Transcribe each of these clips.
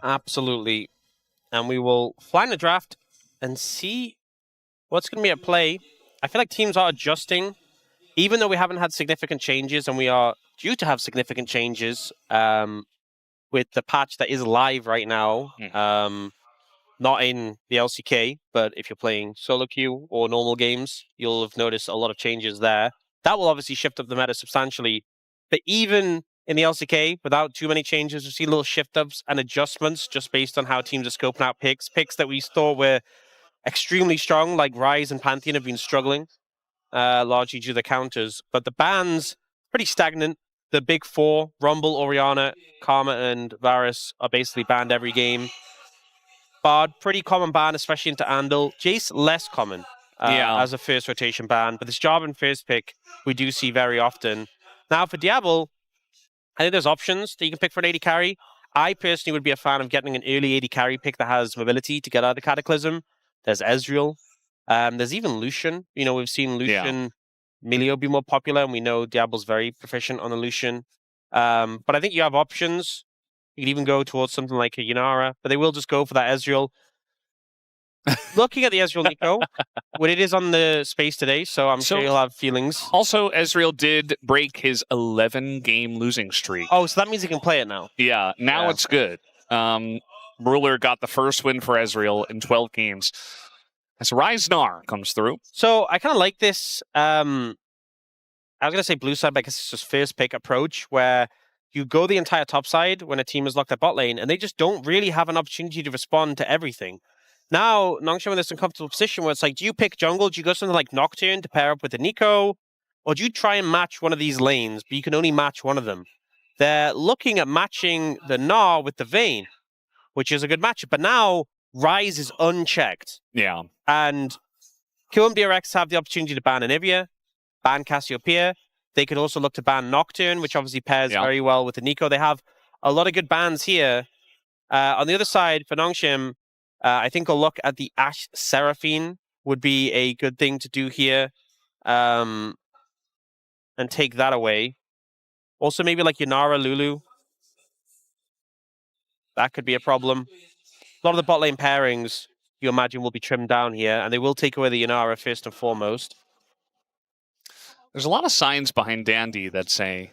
Absolutely. And we will fly in the draft and see what's going to be at play. I feel like teams are adjusting, even though we haven't had significant changes, and we are due to have significant changes with the patch that is live right now. Not in the LCK, but if you're playing solo queue or normal games, you'll have noticed a lot of changes there. That will obviously shift up the meta substantially. But even in the LCK, without too many changes, we've seen little shift-ups and adjustments just based on how teams are scoping out picks. Picks that we thought were extremely strong, like Ryze and Pantheon, have been struggling, largely due to the counters. But the bans, pretty stagnant. The big four, Rumble, Orianna, Karma, and Varus, are basically banned every game. Bard, pretty common ban, especially into Andil. Jace, less common as a first rotation ban. But this Jarvan first pick, we do see very often. Now for Diable, I think there's options that you can pick for an AD carry. I personally would be a fan of getting an early AD carry pick that has mobility to get out of the Cataclysm. There's Ezreal. There's even Lucian. You know, we've seen Lucian Milio be more popular, and we know Diable's very proficient on the Lucian. But I think you have options. You could even go towards something like a Gnar, but they will just go for that Ezreal. Looking at the Ezreal Neeko, when it is on the space today, so I'm sure he'll have feelings. Also, Ezreal did break his 11-game losing streak. Oh, so that means he can play it now. Yeah, now it's good. Ruler got the first win for Ezreal in 12 games. As Ryze Gnar comes through. So I kind of like this, I was going to say blue side, but I guess it's just first pick approach, where you go the entire top side when a team is locked at bot lane, and they just don't really have an opportunity to respond to everything. Now, Nongshim in this uncomfortable position where it's like, do you pick jungle? Do you go something like Nocturne to pair up with the Neeko? Or do you try and match one of these lanes, but you can only match one of them? They're looking at matching the Gnar with the Vayne, which is a good matchup. But now, Ryze is unchecked. Yeah. And Kiwoom DRX have the opportunity to ban Anivia, ban Cassiopeia. They could also look to ban Nocturne, which obviously pairs very well with the Neeko. They have a lot of good bans here. On the other side, for Nongshim, I think a look at the Ashe Seraphine would be a good thing to do here, and take that away. Also, maybe like Yanara Lulu. That could be a problem. A lot of the bot lane pairings, you imagine, will be trimmed down here, and they will take away the Yanara first and foremost. There's a lot of signs behind Dandy that say,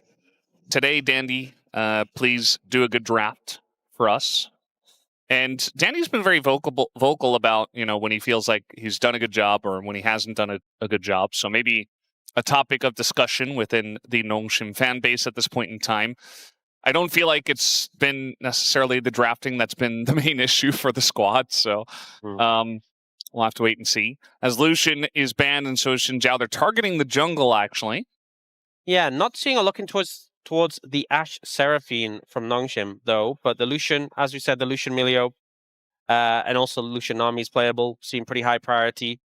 today, Dandy, please do a good draft for us. And Dandy's been very vocal about, you know, when he feels like he's done a good job or when he hasn't done a good job. So maybe a topic of discussion within the Nongshim fan base at this point in time. I don't feel like it's been necessarily the drafting that's been the main issue for the squad. So we'll have to wait and see. As Lucian is banned and so is Xin Zhao. They're targeting the jungle, actually. Yeah, not seeing a looking towards the Ashe Seraphine from Nongshim, though. But the Lucian, as we said, the Lucian Milio, and also Lucian Nami is playable, seem pretty high priority.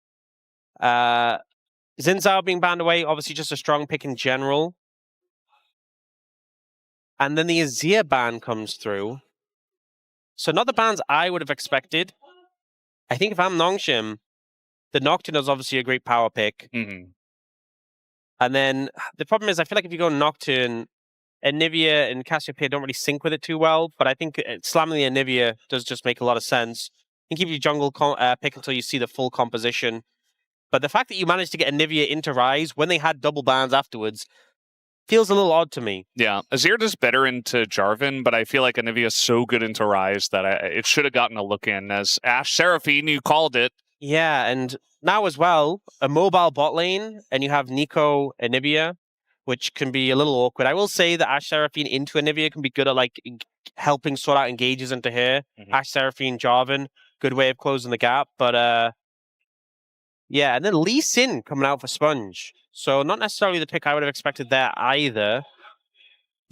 Xin Zhao being banned away, obviously just a strong pick in general. And then the Azir ban comes through. So not the bans I would have expected. I think if I'm Nongshim, the Nocturne is obviously a great power pick. And then the problem is, I feel like if you go Nocturne, Anivia and Cassiopeia don't really sync with it too well. But I think slamming the Anivia does just make a lot of sense. You can keep your jungle pick until you see the full composition. But the fact that you managed to get Anivia into Ryze when they had double bans afterwards feels a little odd to me. Yeah, Azir does better into Jarvan, but I feel like Anivia is so good into Ryze that it should have gotten a look in. As Ashe Seraphine, you called it. Yeah, and now as well, a mobile bot lane, and you have Neeko, Anivia, which can be a little awkward. I will say that Ashe Seraphine into Anivia can be good at like helping sort out engages into her. Ashe Seraphine, Jarvan, good way of closing the gap. But yeah, and then Lee Sin coming out for Sponge. So not necessarily the pick I would have expected there either.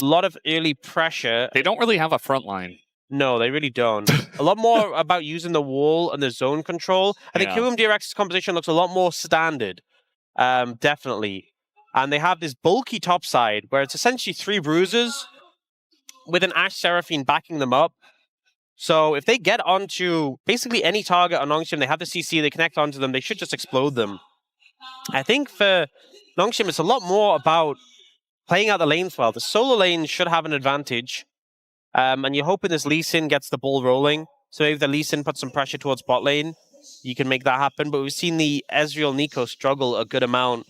A lot of early pressure. They don't really have a front line. No, they really don't. A lot more about using the wall and the zone control. I think Kiwoom DRX's composition looks a lot more standard. Definitely. And they have this bulky top side where it's essentially 3 bruisers with an Ashe Seraphine backing them up. So if they get onto basically any target on Nongshim, they have the CC, they connect onto them, they should just explode them. I think for Nongshim, it's a lot more about playing out the lanes well. The solo lane should have an advantage. And you're hoping this Lee Sin gets the ball rolling. So if the Lee Sin puts some pressure towards bot lane, you can make that happen. But we've seen the Ezreal Neeko struggle a good amount.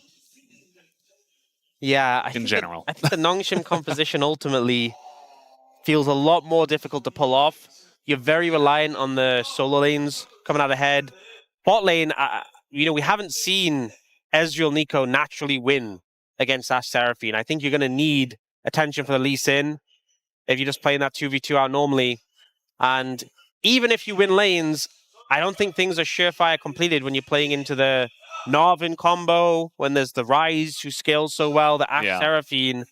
Yeah, I think the Nongshim composition ultimately feels a lot more difficult to pull off. You're very reliant on the solo lanes coming out ahead. Bot lane, we haven't seen Ezreal Neeko naturally win against Ashe Seraphine. I think you're going to need attention for the Lee Sin if you're just playing that 2v2 out normally. And even if you win lanes, I don't think things are surefire completed when you're playing into the Narvin combo, when there's the Ryze who scales so well, the Ashe Seraphine.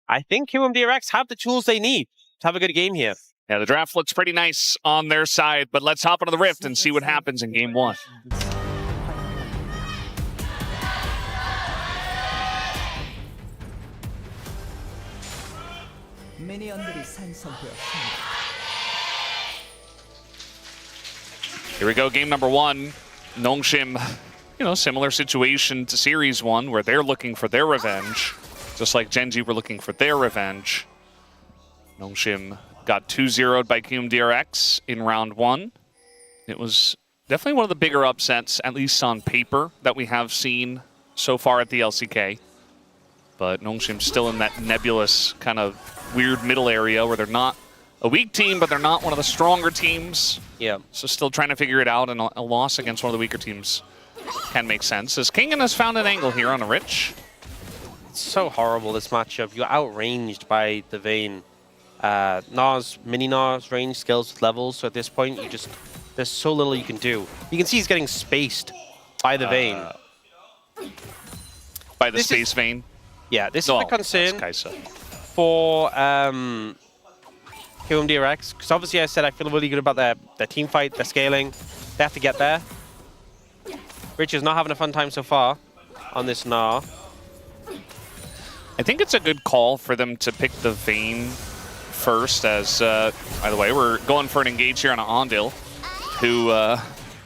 I think Kiwoom DRX have the tools they need to have a good game here. Yeah, the draft looks pretty nice on their side, but let's hop into the Rift and see what happens in game 1. Here we go, game number 1. Nongshim, similar situation to Series 1, where they're looking for their revenge. Just like Gen.G were looking for their revenge. Nongshim got 2-0'd by Kiwoom DRX in round 1. It was definitely one of the bigger upsets, at least on paper, that we have seen so far at the LCK. But Nongshim's still in that nebulous kind of weird middle area where they're not a weak team, but they're not one of the stronger teams. Yeah. So still trying to figure it out, and a loss against one of the weaker teams can make sense. As Kingen has found an angle here on a Rich. It's so horrible, this matchup. You're outranged by the Vayne. Mini Gnar's range scales with levels, so at this point, there's so little you can do. You can see he's getting spaced by the Vayne. By the space Vayne? Yeah, this is a concern for Kiwoom DRX, because obviously I said I feel really good about their team fight, their scaling. They have to get there. Rich is not having a fun time so far on this Gnar. I think it's a good call for them to pick the Vayne first, as, by the way, we're going for an engage here on an Andil, who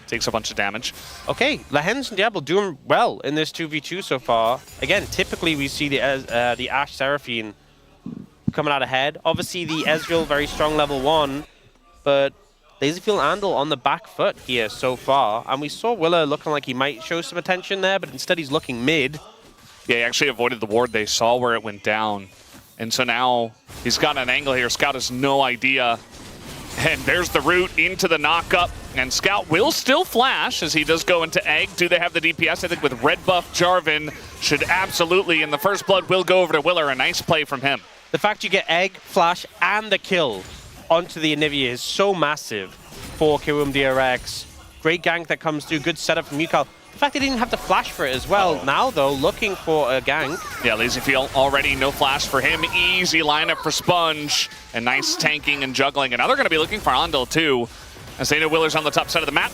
takes a bunch of damage. Okay, Lehends and Diable doing well in this 2v2 so far. Again, typically we see the Ashe Seraphine coming out ahead. Obviously the Ezreal very strong level 1, but LazyFeel Andil on the back foot here so far. And we saw Willa looking like he might show some attention there, but instead he's looking mid. Yeah, he actually avoided the ward. They saw where it went down. And so now he's got an angle here. Scout has no idea. And there's the route into the knock-up. And Scout will still flash as he does go into Egg. Do they have the DPS? I think with red buff, Jarvan should absolutely, and the first blood will go over to Willer. A nice play from him. The fact you get Egg, flash, and the kill onto the Anivia is so massive for Kiwoom DRX. Great gank that comes through. Good setup from Ucal. The fact they didn't have to flash for it as well. Now, though, looking for a gank. Yeah, LazyFeel already no flash for him. Easy lineup for Sponge. And nice tanking and juggling. And now they're going to be looking for Andil, too. As they know Willer's on the top side of the map.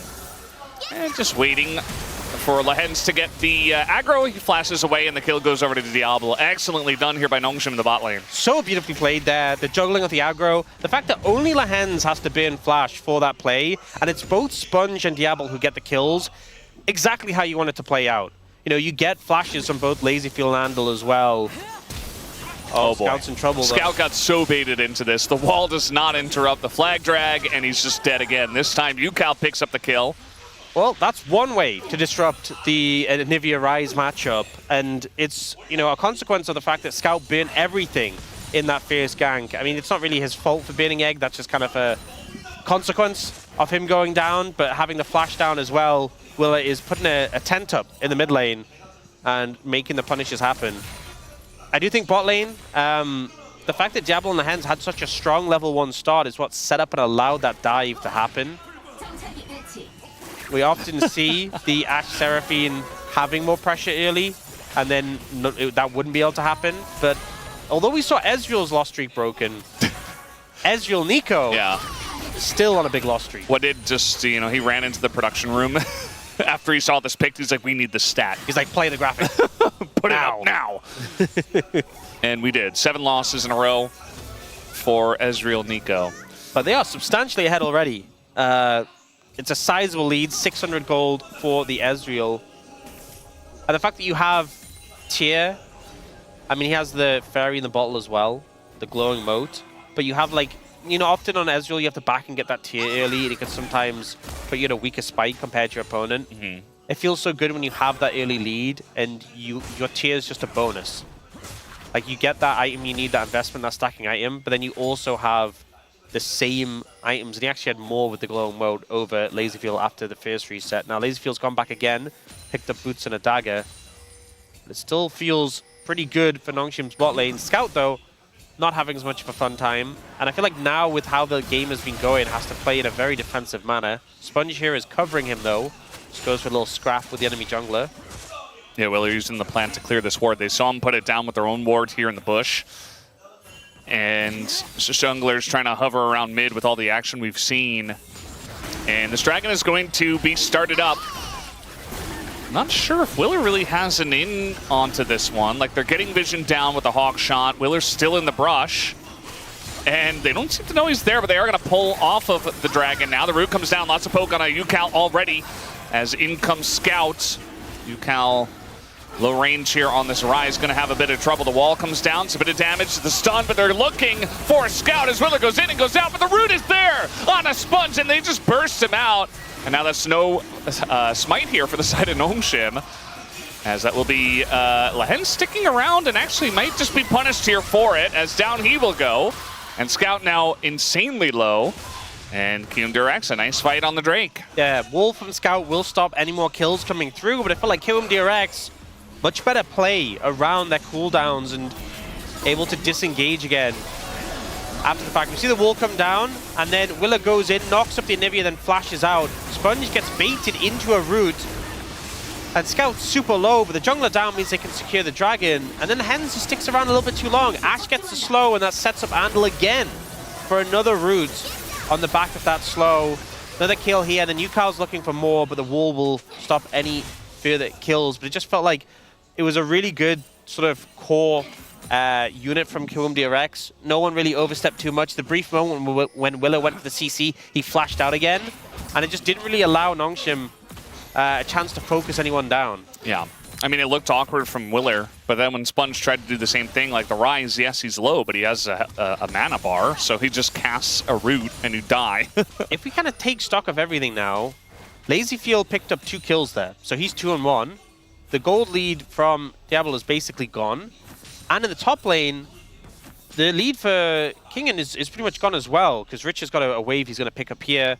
And just waiting for Lehends to get the aggro. He flashes away, and the kill goes over to Diable. Excellently done here by Nongshim in the bot lane. So beautifully played there. The juggling of the aggro. The fact that only Lehends has to burn flash for that play. And it's both Sponge and Diable who get the kills. Exactly how you want it to play out. You get flashes from both LazyFeel and Andil as well. Oh boy. Scout's in trouble, though. Scout got so baited into this. The wall does not interrupt the flag drag, and he's just dead again. This time, Ucal picks up the kill. Well, that's one way to disrupt the Anivia Ryze matchup, and it's, a consequence of the fact that Scout burnt everything in that fierce gank. I mean, it's not really his fault for burning Egg. That's just kind of a consequence of him going down, but having the flash down as well, Willa is putting a tent up in the mid lane and making the punishes happen. I do think bot lane, the fact that Diable and the Lehends had such a strong level 1 start is what set up and allowed that dive to happen. We often see the Ashe Seraphine having more pressure early, and then that wouldn't be able to happen. But although we saw Ezreal's loss streak broken, Ezreal Neeko still on a big loss streak. What did just, he ran into the production room after he saw this pick. He's like, we need the stat. He's like, play the graphic. Put it up now. And we did. 7 losses in a row for Ezreal Neeko. But they are substantially ahead already. It's a sizable lead, 600 gold for the Ezreal. And the fact that you have Tyr, I mean, he has the fairy in the bottle as well, the glowing moat. but you have like, you know, often on Ezreal you have to back and get that tier early, and it can sometimes put you at a weaker spike compared to your opponent. It feels so good when you have that early lead and your tier is just a bonus. Like, you get that item, you need that investment, that stacking item, but then you also have the same items, and he actually had more with the glowing world over LazyFeel after the first reset. Now LazyFeel's gone back again, picked up boots and a dagger. But it still feels pretty good for Nongshim's bot lane. Scout, though, not having as much of a fun time. And I feel like now, with how the game has been going, has to play in a very defensive manner. Sponge here is covering him, though. Just goes for a little scrap with the enemy jungler. Yeah, well, they're using the plant to clear this ward. They saw him put it down with their own ward here in the bush. And jungler's trying to hover around mid with all the action we've seen. And this dragon is going to be started up. Not sure if Willer really has an in onto this one. Like, they're getting vision down with the hawk shot. Willer's still in the brush. And they don't seem to know he's there, but they are going to pull off of the dragon now. The root comes down. Lots of poke on a Ucal already. As in comes Scout. Ucal, low range here on this Ryze, going to have a bit of trouble. The wall comes down. It's a bit of damage to the stun, but they're looking for a Scout as Willer goes in and goes out. But the root is there on a sponge, and they just burst him out. And now that's no smite here for the side of Nongshim, as that will be Lehends sticking around and actually might just be punished here for it, as down he will go. And Scout now insanely low. And Kiwoom DRX, a nice fight on the Drake. Yeah, Wolf from Scout will stop any more kills coming through, but I feel like Kiwoom DRX, much better play around their cooldowns and able to disengage again. After the fact, we see the wall come down, and then Willer goes in, knocks up the Anivia, then flashes out. Sponge gets baited into a root, and Scout's super low, but the jungler down means they can secure the dragon. And then Hens sticks around a little bit too long. Ashe gets the slow, and that sets up Andil again for another root on the back of that slow. Another kill here, and then Ucal's looking for more, but the wall will stop any further kills. But it just felt like it was a really good sort of core unit from Kiwoom DRX. No one really overstepped too much. The brief moment when Willer went for the CC, he flashed out again, and it just didn't really allow Nongshim a chance to focus anyone down. Yeah. I mean, it looked awkward from Willer, but then when Sponge tried to do the same thing, like the Ryze, yes, he's low, but he has a mana bar, so he just casts a root and you die. If we kind of take stock of everything now, LazyFeel picked up 2 kills there, so he's 2-1. The gold lead from Diable is basically gone. And in the top lane, the lead for Kingen is pretty much gone as well, because Rich has got a wave he's going to pick up here.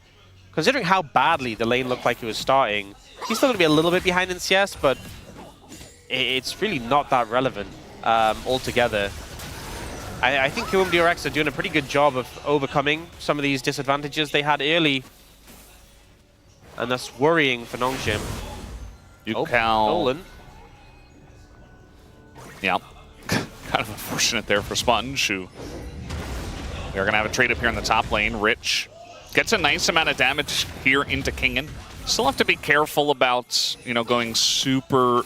Considering how badly the lane looked like it was starting, he's still going to be a little bit behind in CS, but it's really not that relevant altogether. I think Kiwoom DRX are doing a pretty good job of overcoming some of these disadvantages they had early. And that's worrying for Nongshim. Ucal. Nolan. Yeah. Kind of unfortunate there for Sponge, who they're going to have a trade up here in the top lane. Rich gets a nice amount of damage here into Kingen. Still have to be careful about, you know, going super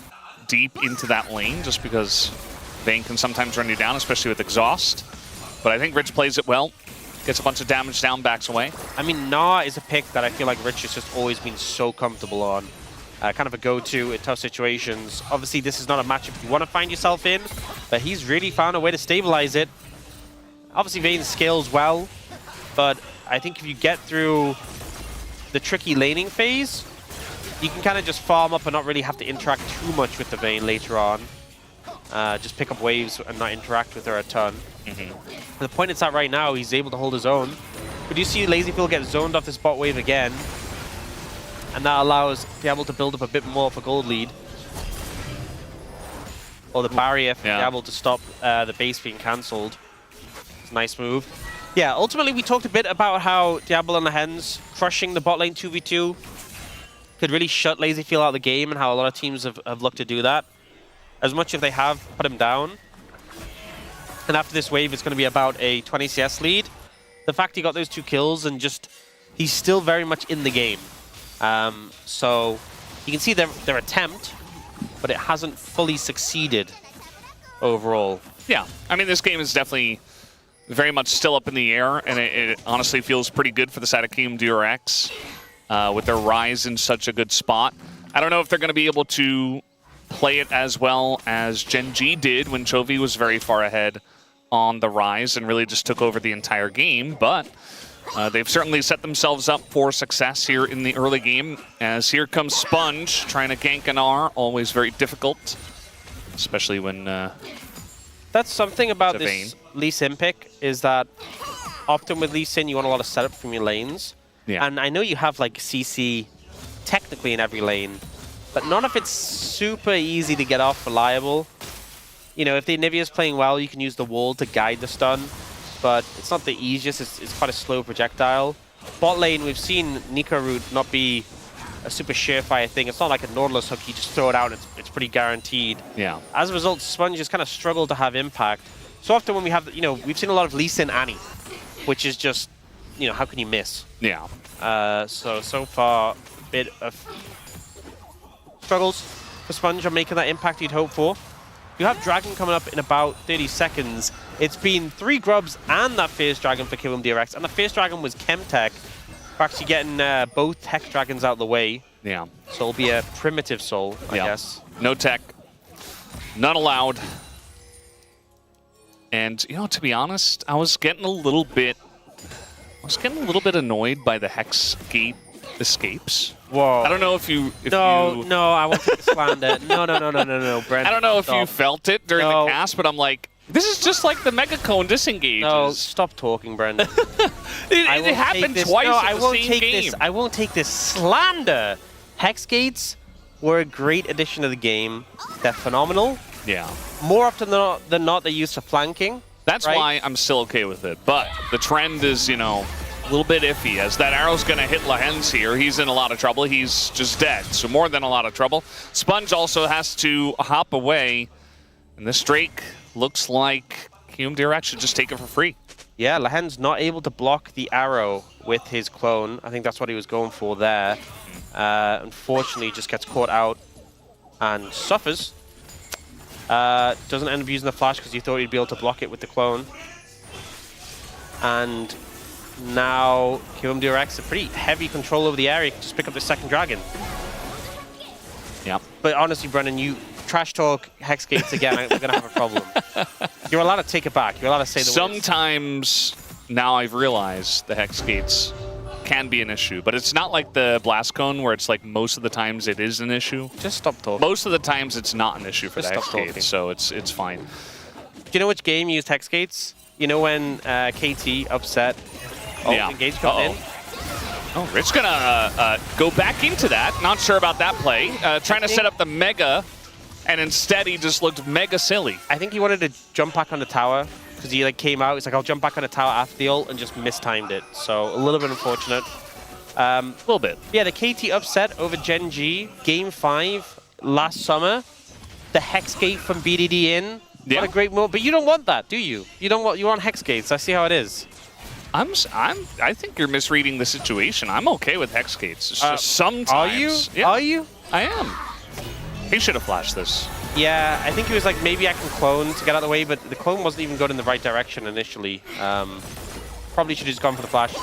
deep into that lane, just because Vayne can sometimes run you down, especially with exhaust. But I think Rich plays it well. Gets a bunch of damage down, backs away. I mean, Gnar is a pick that I feel like Rich has just always been so comfortable on. Kind of a go-to in tough situations. Obviously, this is not a matchup you want to find yourself in, but he's really found a way to stabilize it. Obviously, Vayne scales well, but I think if you get through the tricky laning phase, you can kind of just farm up and not really have to interact too much with the Vayne later on. Just pick up waves and not interact with her a ton. The point it's at right now, he's able to hold his own. But you see LazyFeel get zoned off this bot wave again. And that allows Diable to build up a bit more for gold lead. Or the barrier for Diable to stop the base being cancelled. It's a nice move. Yeah, ultimately we talked a bit about how Diable and Lehends crushing the bot lane 2v2 could really shut LazyFeel out of the game, and how a lot of teams have looked to do that. As much as they have put him down. And after this wave, it's going to be about a 20 CS lead. The fact he got those 2 kills and just, he's still very much in the game. So you can see their attempt, but it hasn't fully succeeded overall. Yeah, I mean, this game is definitely very much still up in the air, and it honestly feels pretty good for the side of Kiwoom DRX with their Ryze in such a good spot. I don't know if they're going to be able to play it as well as Gen G did when Chovy was very far ahead on the Ryze and really just took over the entire game, but they've certainly set themselves up for success here in the early game, as here comes Sponge trying to gank Gnar, always very difficult, especially when that's something about this Vayne. Lee Sin pick, is that often with Lee Sin you want a lot of setup from your lanes. Yeah. And I know you have like CC technically in every lane, but none of it's super easy to get off reliable. You know, if the Anivia's playing well, you can use the wall to guide the stun, but it's not the easiest. It's quite a slow projectile. Bot lane, we've seen Neeko route not be a super surefire thing. It's not like a Nautilus hook, you just throw it out and it's pretty guaranteed. Yeah. As a result, Sponge has kind of struggled to have impact. So often when we have, you know, we've seen a lot of Lee Sin Annie, which is just, you know, how can you miss? Yeah. So far, a bit of struggles for Sponge on making that impact you'd hope for. You have Dragon coming up in about 30 seconds. It's been 3 grubs and that Fierce Dragon for Kiwoom DRX, and the Fierce Dragon was Chemtech. We're actually getting both Tech Dragons out of the way. Yeah. So it'll be a primitive soul, I guess. No tech. None allowed. And, you know, to be honest, I was getting a little bit annoyed by the Hex Gate escapes. Whoa. I don't know if you... No, I won't take the slander. No, Brent. I don't know if you stop. felt it during the cast, but I'm like, this is just like the Mega Cone disengages. No, stop talking, Brent. it happened twice in the same game. I won't take this slander. Hex Gates were a great addition to the game. They're phenomenal. Yeah. More often than not, they're used for flanking. That's why I'm still okay with it. But the trend is, you know, a little bit iffy, as that arrow's going to hit Lehends here. He's in a lot of trouble. He's just dead, so more than a lot of trouble. Sponge also has to hop away, and this Drake looks like Kiwoom DRX should just take it for free. Yeah, Lehends not able to block the arrow with his clone. I think that's what he was going for there. Unfortunately, just gets caught out and suffers. Doesn't end up using the flash because he thought he'd be able to block it with the clone. And now Kiwoom DRX, a pretty heavy control over the area, can just pick up the second dragon. Yeah. But honestly, Brennan, you trash talk Hex Gates again, we're going to have a problem. You're allowed to take it back. You're allowed to say the words. Sometimes now I've realized the Hex Gates can be an issue, but it's not like the Blast Cone where it's like most of the times it is an issue. Just stop talking. Most of the times it's not an issue for the Hex Gates, so it's fine. Do you know which game used Hex Gates? You know when KT upset? Oh, yeah. Engage coming in. Oh, Rich gonna go back into that. Not sure about that play. Trying to set up the Mega, and instead he just looked mega silly. I think he wanted to jump back on the tower because he like came out. He's like, I'll jump back on the tower after the ult, and just mistimed it. So a little bit unfortunate. A little bit. Yeah, the KT upset over Gen G, Game 5 last summer. The Hex Gate from BDD in. Yeah. What a great moment. But you don't want that, do you? You want Hex Gates. I see how it is. I think you're misreading the situation. I'm okay with Hex Gates. It's just sometimes. Are you? Yeah, Are you? I am. He should have flashed this. Yeah, I think he was like, maybe I can clone to get out of the way, but the clone wasn't even going in the right direction initially. Probably should have just gone for the flash.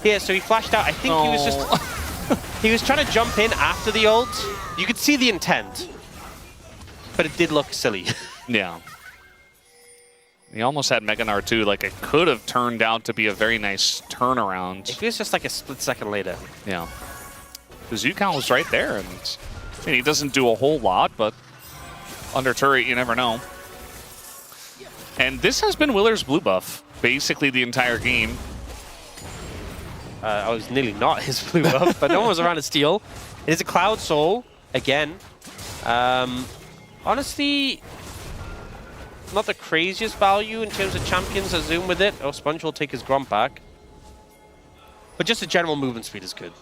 Yeah, so he flashed out. I think he was just... he was trying to jump in after the ult. You could see the intent, but it did look silly. Yeah. He almost had Mega Gnar too. Like, it could have turned out to be a very nice turnaround. It feels just like a split second later. Yeah. Because Ucal was right there, and I mean, he doesn't do a whole lot, but under turret, you never know. And this has been Willer's blue buff basically the entire game. I was nearly not his blue buff, but no one was around to steal. It is a Cloud Soul again. Honestly, not the craziest value in terms of champions that zoom with it. Oh, Sponge will take his Gromp back. But just the general movement speed is good.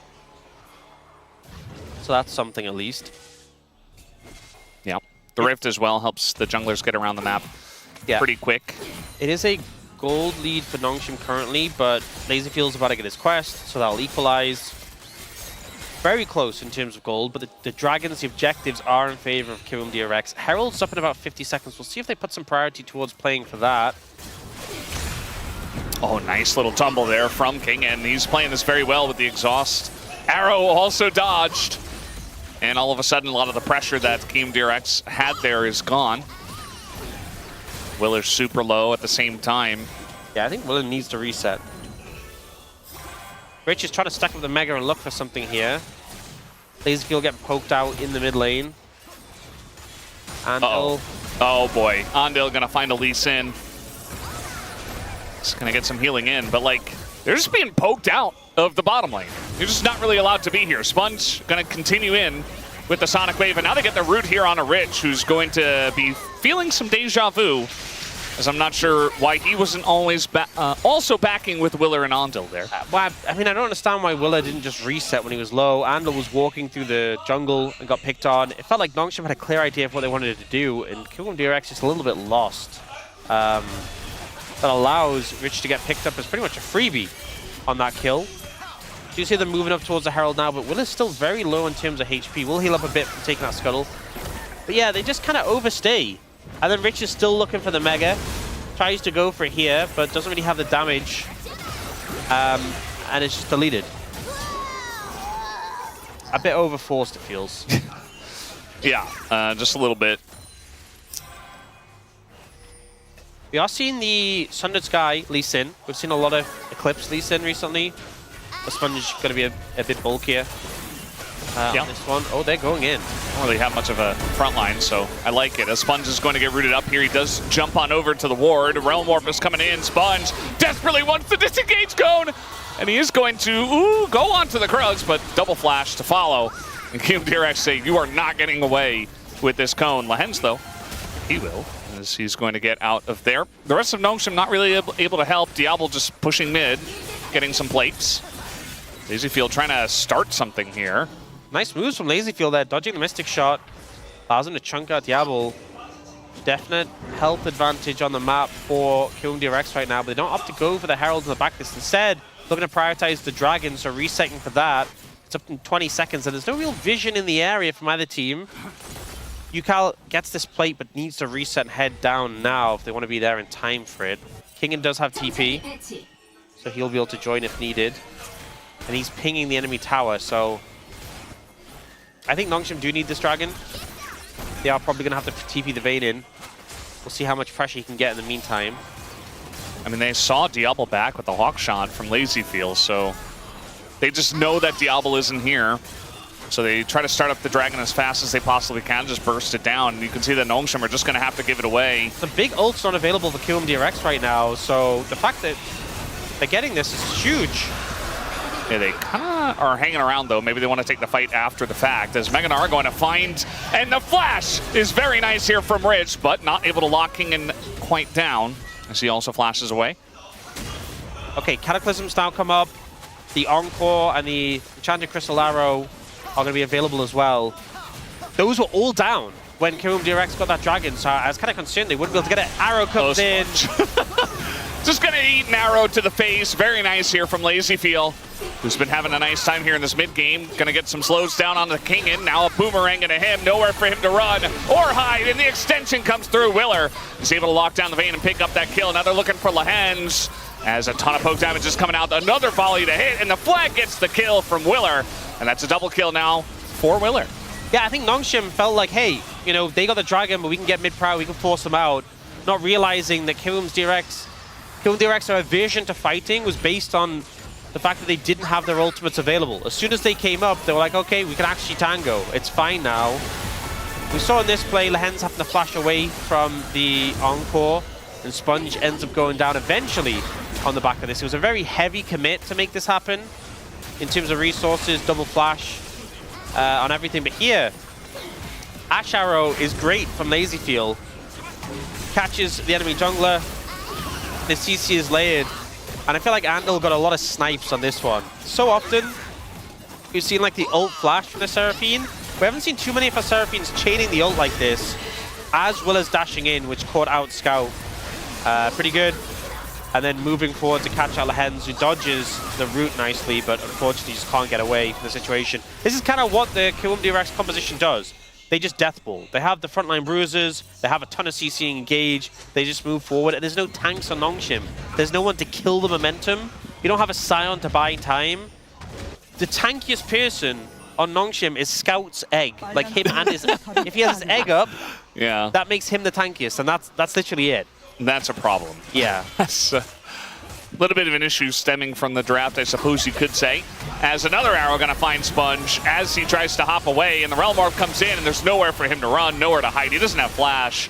So that's something at least. Yeah. The Rift as well helps the junglers get around the map pretty quick. It is a gold lead for Nongshim currently, but LazyFeel's about to get his quest, so that'll equalize. Very close in terms of gold, but the Dragons, the objectives are in favor of Kiwoom DRX. Herald's up in about 50 seconds. We'll see if they put some priority towards playing for that. Oh, nice little tumble there from Kingen. He's playing this very well with the exhaust. Arrow also dodged. And all of a sudden, a lot of the pressure that Kiwoom DRX had there is gone. Willer's super low at the same time. Yeah, I think Willer needs to reset. Rich is trying to stack up the Mega and look for something here. LazyFeel get poked out in the mid lane. Andil. Oh boy, Andil gonna find a Lee Sin. It's gonna get some healing in, but like, they're just being poked out of the bottom lane. You're just not really allowed to be here. Sponge gonna continue in with the Sonic Wave, and now they get the root here on a Rich, who's going to be feeling some deja vu, as I'm not sure why he wasn't always also backing with Willer and Andil there. Well, I mean, I don't understand why Willer didn't just reset when he was low. Andil was walking through the jungle and got picked on. It felt like Nongshim had a clear idea of what they wanted to do, and Kiwoom DRX is a little bit lost. That allows Rich to get picked up as pretty much a freebie on that kill. So you see them moving up towards the Herald now, but Willer's still very low in terms of HP. We'll heal up a bit from taking that Scuttle. But yeah, they just kind of overstay. And then Rich is still looking for the Mega. Tries to go for it here, but doesn't really have the damage. And it's just deleted. A bit overforced, it feels. Yeah, just a little bit. We are seeing the Sundered Sky Lee Sin. We've seen a lot of Eclipse Lee Sin recently. The Sponge is going to be a bit bulkier on this one. Oh, they're going in. Don't really have much of a front line, so I like it. As Sponge is going to get rooted up here, he does jump on over to the ward. Realm Warp is coming in. Sponge desperately wants to disengage Cone, and he is going to go onto the Krugs, but double flash to follow. And Kiwoom DRX say, you are not getting away with this Cone. Lehends, though, he will, as he's going to get out of there. The rest of Nongshim not really able to help. Diable just pushing mid, getting some plates. LazyFeel trying to start something here. Nice moves from LazyFeel there, dodging the Mystic Shot. Allows him to chunk out Diable. Definite health advantage on the map for Kiwoom DRX right now, but they don't opt to go for the Herald in the backlist. Instead, looking to prioritize the Dragon, so resetting for that. It's up in 20 seconds, and there's no real vision in the area from either team. Ucal gets this plate, but needs to reset and head down now if they want to be there in time for it. Kingen does have TP, so he'll be able to join if needed. And he's pinging the enemy tower, so I think Nongshim do need this Dragon. They are probably going to have to TP the Vayne in. We'll see how much pressure he can get in the meantime. I mean, they saw Diable back with the Hawk Shot from LazyFeel, so they just know that Diable isn't here. So they try to start up the Dragon as fast as they possibly can, just burst it down. And you can see that Nongshim are just going to have to give it away. The big ult's not available for Kiwoom DRX right now, so the fact that they're getting this is huge. Yeah, they kind of are hanging around, though. Maybe they want to take the fight after the fact, as Gnar going to find, and the flash is very nice here from Rich, but not able to lock Kingen quite down, as he also flashes away. Okay, Cataclysms now come up. The Encore and the Enchanted Crystal Arrow are going to be available as well. Those were all down when Kiwoom DRX got that Dragon, so I was kind of concerned they wouldn't be able to get it. Arrow comes in. Just going to eat an arrow to the face. Very nice here from LazyFeel, who's been having a nice time here in this mid-game. Going to get some slows down on the Kingen. Now a boomerang into him. Nowhere for him to run or hide. And the extension comes through. Willer is able to lock down the Vayne and pick up that kill. Now they're looking for Lehends, as a ton of poke damage is coming out. Another volley to hit, and the flag gets the kill from Willer. And that's a double kill now for Willer. Yeah, I think Nongshim felt like, hey, you know, they got the Dragon, but we can get mid-prow, we can force them out. Not realizing that Kiwoom DRX, their aversion to fighting was based on the fact that they didn't have their ultimates available. As soon as they came up, they were like, okay, we can actually tango. It's fine now. We saw in this play, Lehends having to flash away from the Encore, and Sponge ends up going down eventually on the back of this. It was a very heavy commit to make this happen in terms of resources, double flash on everything. But here, Ashe Arrow is great from LazyFeel. Catches the enemy jungler. The CC is layered, and I feel like Andil got a lot of snipes on this one. So often, we've seen like the ult flash from the Seraphine. We haven't seen too many of our Seraphines chaining the ult like this, as well as dashing in, which caught out Scout. Pretty good. And then moving forward to catch out Lehends, who dodges the root nicely, but unfortunately just can't get away from the situation. This is kind of what the Kiwoom DRX composition does. They just deathball. They have the frontline bruisers, they have a ton of CC engage, they just move forward, and there's no tanks on Nongshim. There's no one to kill the momentum. You don't have a Scion to buy time. The tankiest person on Nongshim is Scout's egg. Like him and his... if he has his egg up, yeah, that makes him the tankiest, and that's literally it. that's a problem. Yeah. That's a little bit of an issue stemming from the draft, I suppose you could say. As another arrow going to find Sponge as he tries to hop away, and the Realm Orb comes in, and there's nowhere for him to run, nowhere to hide. He doesn't have flash,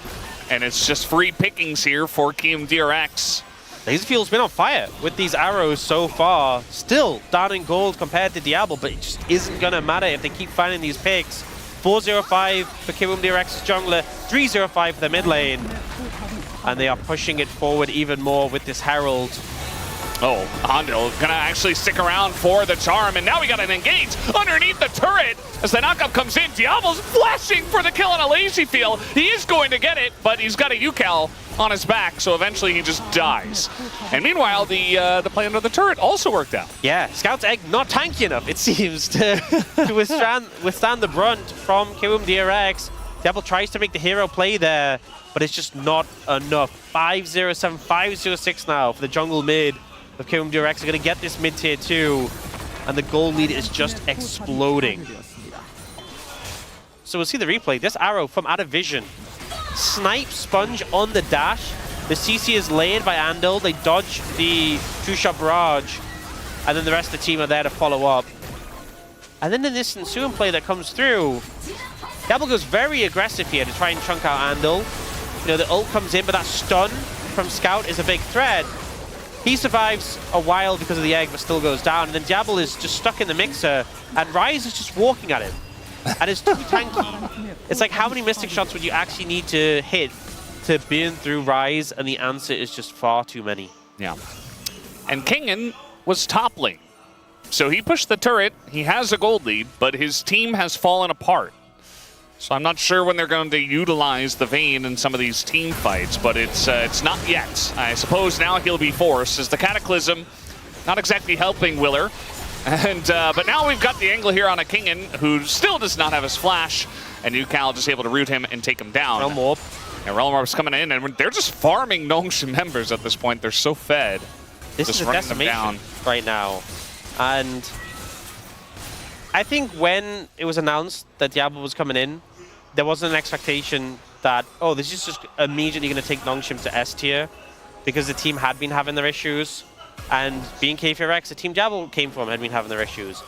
and it's just free pickings here for Kiwoom DRX. LazyFeel's been on fire with these arrows so far. Still down in gold compared to Diable, but it just isn't going to matter if they keep finding these picks. 4-0-5 for Kiwoom DRX's jungler, 3-0-5 for the mid lane. And they are pushing it forward even more with this Herald. Oh, Andil gonna actually stick around for the charm, and now we got an engage underneath the turret as the knockup comes in. Diable's flashing for the kill on a LazyFeel. He is going to get it, but he's got a Ucal on his back, so eventually he just dies. And meanwhile, the play under the turret also worked out. Yeah, Scout's Egg not tanky enough, it seems, to withstand the brunt from Kiwoom DRX. Diable tries to make the hero play there, but it's just not enough. 5-0-7, 5-0-6 now for the jungle mid of Kiwoom DRX. Are going to get this mid tier 2, and the gold lead is just exploding. So we'll see the replay. This arrow from out of vision. Snipe Sponge on the dash. The CC is laid by Andil. They dodge the two-shot barrage, and then the rest of the team are there to follow up. And then in this ensuing play that comes through, Diable goes very aggressive here to try and chunk out Andil. You know, the ult comes in, but that stun from Scout is a big threat. He survives a while because of the egg, but still goes down. And then Diable is just stuck in the mixer, and Ryze is just walking at him. And it's too tanky. It's like, how many Mystic shots would you actually need to hit to burn through Ryze? And the answer is just far too many. Yeah. And Kingen was top lane. So he pushed the turret. He has a gold lead, but his team has fallen apart. So I'm not sure when they're going to utilize the Vayne in some of these team fights, but it's not yet. I suppose now he'll be forced, as the Cataclysm not exactly helping Willer. And but now we've got the angle here on a Kingen who still does not have his flash, and Ucal just able to root him and take him down. Realm Orb. And Realm Orb's coming in, and they're just farming Nongshim members at this point. They're so fed. This is a decimation right now. And I think when it was announced that Diable was coming in, there wasn't an expectation that, oh, this is just immediately going to take Nongshim to S tier, because the team had been having their issues. And being KRX, the team Diable came from, had been having their issues.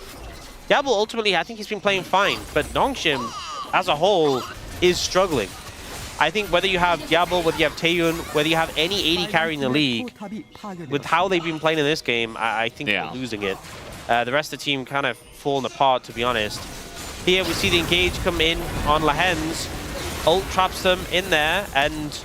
Diable ultimately, I think he's been playing fine, but Nongshim as a whole is struggling. I think whether you have Diable, whether you have Taeyun, whether you have any AD carry in the league, with how they've been playing in this game, I think they're losing it. The rest of the team kind of falling apart, to be honest. Here we see the engage come in on Lehends. Ult traps them in there, and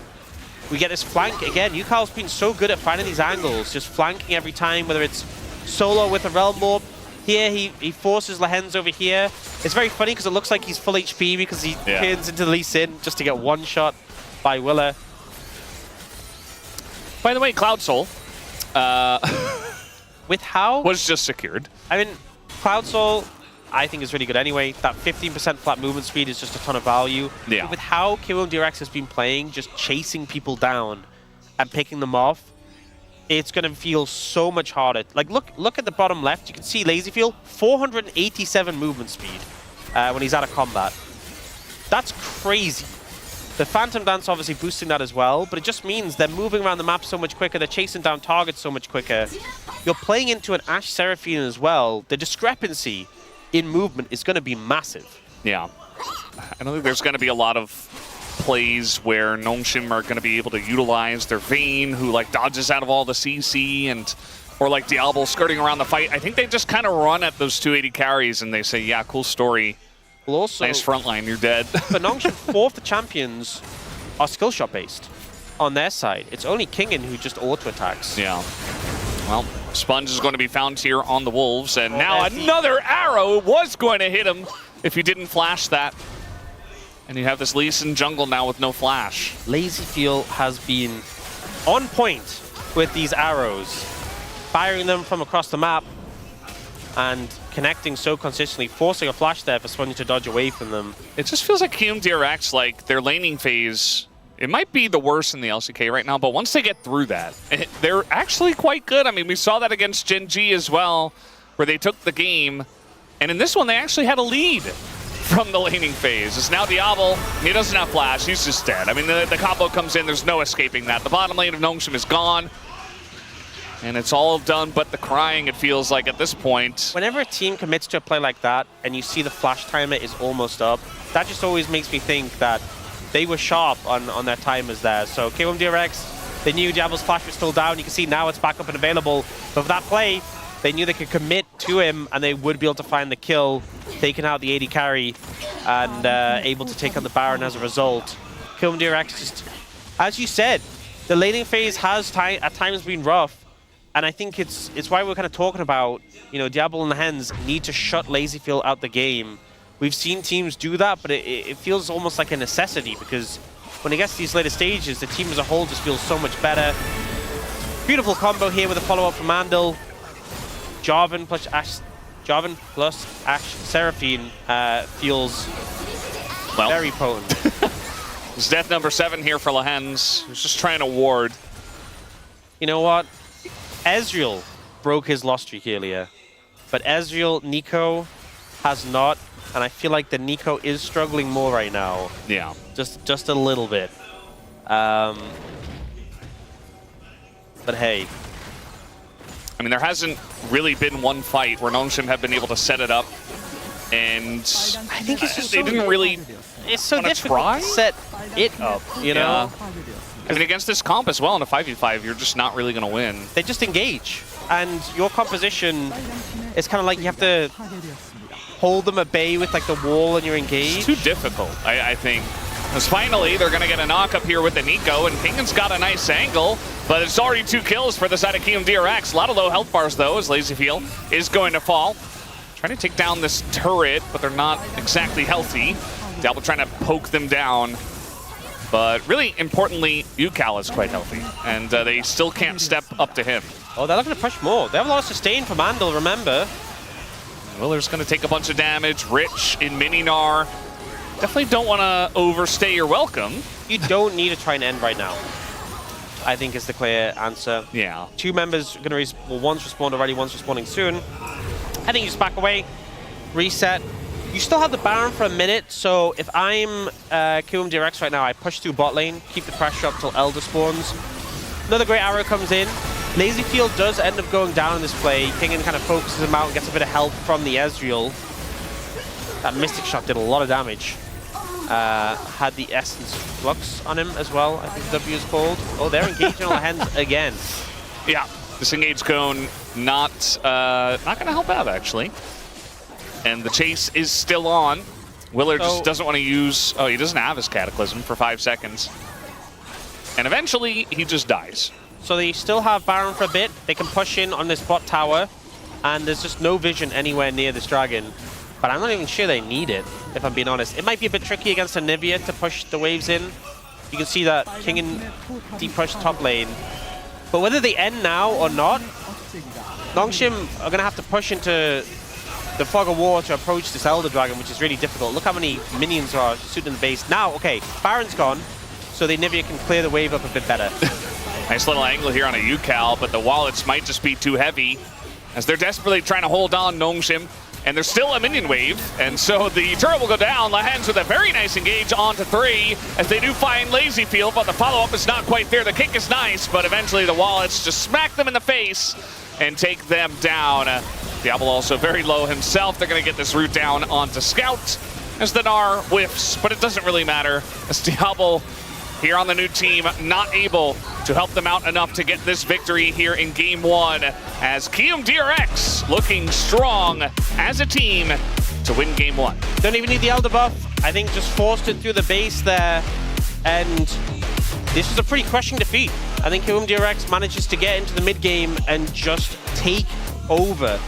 we get this flank again. Ucal's been so good at finding these angles, just flanking every time, whether it's solo with a Realm Orb. Here, he forces Lehends over here. It's very funny because it looks like he's full HP because he turns into the Lee Sin just to get one shot by Willer. By the way, Cloud Soul with how was just secured. I mean, Cloud Soul, I think is really good anyway. That 15% flat movement speed is just a ton of value. Yeah. But with how Kiwoom DRX has been playing, just chasing people down and picking them off, it's going to feel so much harder. Like, look at the bottom left. You can see LazyFeel, 487 movement speed when he's out of combat. That's crazy. The Phantom Dance obviously boosting that as well, but it just means they're moving around the map so much quicker, they're chasing down targets so much quicker. You're playing into an Ashe Seraphine as well. The discrepancy in movement is going to be massive. Yeah. I don't think there's going to be a lot of plays where Nongshim are going to be able to utilize their Vayne, who like dodges out of all the CC, and or like Diable skirting around the fight. I think they just kind of run at those 280 carries and they say, yeah, cool story. Well, also, nice frontline, you're dead. But Nongshim, fourth the champions are skill shot based on their side. It's only Kingen who just auto attacks. Yeah. Well, Sponge is going to be found here on the Wolves, and now another arrow was going to hit him if he didn't flash that. And you have this Lee Sin jungle now with no flash. LazyFeel has been on point with these arrows, firing them from across the map and connecting so consistently, forcing a flash there for Sponge to dodge away from them. It just feels like Kiwoom DRX, like their laning phase, it might be the worst in the LCK right now, but once they get through that, they're actually quite good. I mean, we saw that against Gen G as well, where they took the game. And in this one, they actually had a lead from the laning phase. It's now Diable. He doesn't have flash. He's just dead. I mean, the combo comes in. There's no escaping that. The bottom lane of Nongshim is gone. And it's all done but the crying, it feels like, at this point. Whenever a team commits to a play like that and you see the flash timer is almost up, that just always makes me think that they were sharp on their timers there. So Kiwoom DRX, they knew Diable's flash was still down. You can see now it's back up and available. But for that play, they knew they could commit to him and they would be able to find the kill, taking out the AD carry, and able to take on the Baron as a result. Kiwoom DRX just, as you said, the laning phase has at times been rough. And I think it's why we're kind of talking about, you know, Diable and Lehends need to shut LazyFeel out the game. We've seen teams do that, but it feels almost like a necessity because when it gets to these later stages, the team as a whole just feels so much better. Beautiful combo here with a follow-up from Andil. Jarvan plus Ashe Seraphine feels very potent. It's death number 7 here for Lehends. He's just trying to ward. You know what? Ezreal broke his loss streak earlier, but Ezreal, Neeko has not, and I feel like the Neeko is struggling more right now. Yeah. Just a little bit. But hey. I mean, there hasn't really been one fight where Nongshim have been able to set it up, and I think it's just they didn't really it's so difficult to set it up, you know? I mean, against this comp as well in a 5v5, you're just not really going to win. They just engage, and your composition is kind of like you have to hold them at bay with like the wall and you're engaged. It's too difficult, I think. Because finally, they're going to get a knock up here with the Neeko, and Kingen's got a nice angle, but it's already 2 kills for the side of Kiwoom DRX. A lot of low health bars, though, as LazyFeel is going to fall. Trying to take down this turret, but they're not exactly healthy. Diable trying to poke them down. But really importantly, Ucal is quite healthy, and they still can't step up to him. Oh, they're looking to push more. They have a lot of sustain from Andil, remember? Willer's going to take a bunch of damage. Rich in mini Gnar. Definitely don't want to overstay your welcome. You don't need to try and end right now, I think is the clear answer. Yeah. 2 members are going to well, one's respawned already, one's respawning soon. I think you just back away, reset. You still have the Baron for a minute, so if I'm Kiwoom DRX right now, I push through bot lane, keep the pressure up till Elder spawns. Another great arrow comes in. LazyFeel does end up going down in this play. Kingen kind of focuses him out and gets a bit of help from the Ezreal. That Mystic Shot did a lot of damage. Had the Essence Flux on him as well, I think the W is called. Oh, they're engaging on Lehends again. Yeah, this engage cone not going to help out, actually. And the chase is still on. Willer just doesn't want to use... Oh, he doesn't have his Cataclysm for 5 seconds. And eventually, he just dies. So they still have Baron for a bit. They can push in on this bot tower. And there's just no vision anywhere near this dragon. But I'm not even sure they need it, if I'm being honest. It might be a bit tricky against Anivia to push the waves in. You can see that Kingen deep push top lane. But whether they end now or not, Nongshim are going to have to push into the fog of war to approach this Elder Dragon, which is really difficult. Look how many minions are shooting in the base. Now, okay, Baron's gone, so the Anivia can clear the wave up a bit better. Nice little angle here on a Ucal, but the wallets might just be too heavy as they're desperately trying to hold on Nongshim. And there's still a minion wave, and so the turret will go down. Lehends with a very nice engage onto 3, as they do find LazyFeel, but the follow-up is not quite there. The kick is nice, but eventually the wallets just smack them in the face and take them down. Diable also very low himself. They're going to get this route down onto Scout as the Gnar whiffs, but it doesn't really matter, as Diable here on the new team, not able to help them out enough to get this victory here in Game 1, as Kiwoom DRX looking strong as a team to win Game 1. Don't even need the Elder buff. I think just forced it through the base there, and this was a pretty crushing defeat. I think Kiwoom DRX manages to get into the mid game and just take over.